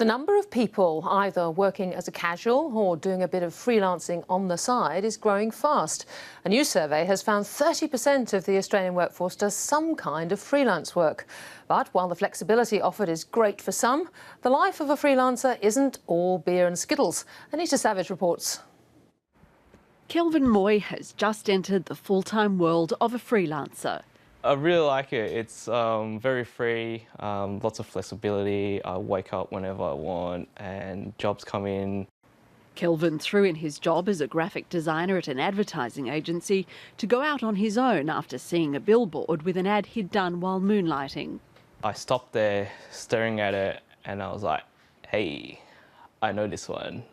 The number of people either working as a casual or doing a bit of freelancing on the side is growing fast. A new survey has found 30% of the Australian workforce does some kind of freelance work. But while the flexibility offered is great for some, the life of a freelancer isn't all beer and skittles. Anita Savage reports. Kelvin Moy has just entered the full-time world of a freelancer. I really like it. It's very free, lots of flexibility. I wake up whenever I want and jobs come in. Kelvin threw in his job as a graphic designer at an advertising agency to go out on his own after seeing a billboard with an ad he'd done while moonlighting. I stopped there staring at it and I was like, hey, I know this one.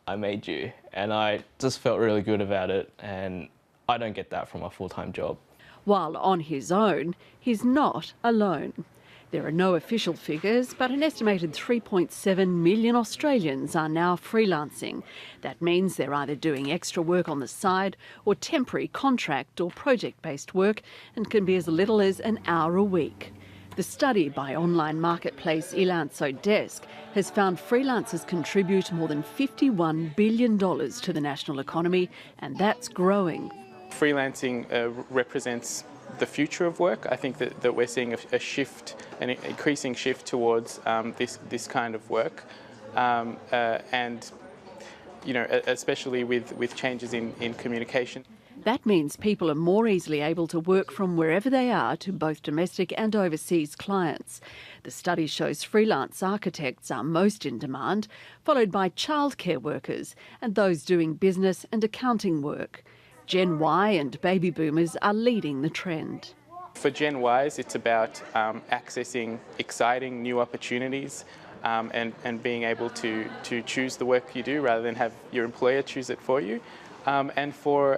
I made you. And I just felt really good about it, and I don't get that from a full-time job. While on his own, he's not alone. There are no official figures, but an estimated 3.7 million Australians are now freelancing. That means they're either doing extra work on the side or temporary contract or project-based work, and can be as little as an hour a week. The study by online marketplace Freelance Desk has found freelancers contribute more than $51 billion to the national economy, and that's growing. Freelancing represents the future of work. I think that we're seeing a shift, an increasing shift towards this kind of work, and especially with changes in communication. That means people are more easily able to work from wherever they are to both domestic and overseas clients. The study shows freelance architects are most in demand, followed by childcare workers and those doing business and accounting work. Gen Y and baby boomers are leading the trend. For Gen Ys, it's about accessing exciting new opportunities and being able to choose the work you do rather than have your employer choose it for you. And for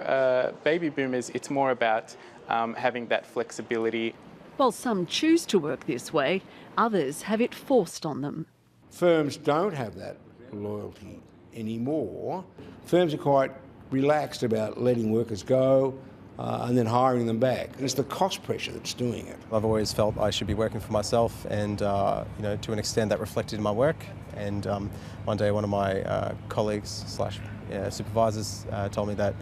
baby boomers, it's more about having that flexibility. While some choose to work this way, others have it forced on them. Firms don't have that loyalty anymore. Firms are quite relaxed about letting workers go and then hiring them back. And it's the cost pressure that's doing it. I've always felt I should be working for myself, and to an extent that reflected in my work. And one day one of my colleagues / supervisors told me that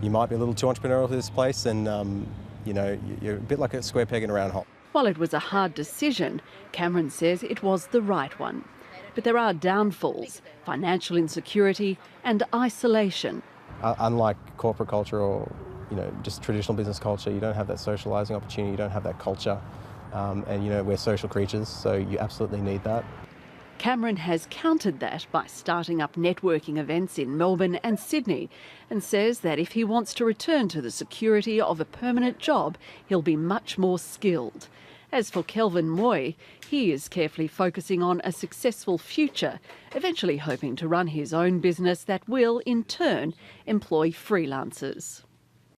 you might be a little too entrepreneurial for this place, and you're a bit like a square peg in a round hole. While it was a hard decision, Cameron says it was the right one. But there are downfalls: financial insecurity and isolation. Unlike corporate culture or just traditional business culture, you don't have that socialising opportunity, you don't have that culture, and we're social creatures, so you absolutely need that. Cameron has countered that by starting up networking events in Melbourne and Sydney, and says that if he wants to return to the security of a permanent job, he'll be much more skilled. As for Kelvin Moy, he is carefully focusing on a successful future, eventually hoping to run his own business that will, in turn, employ freelancers.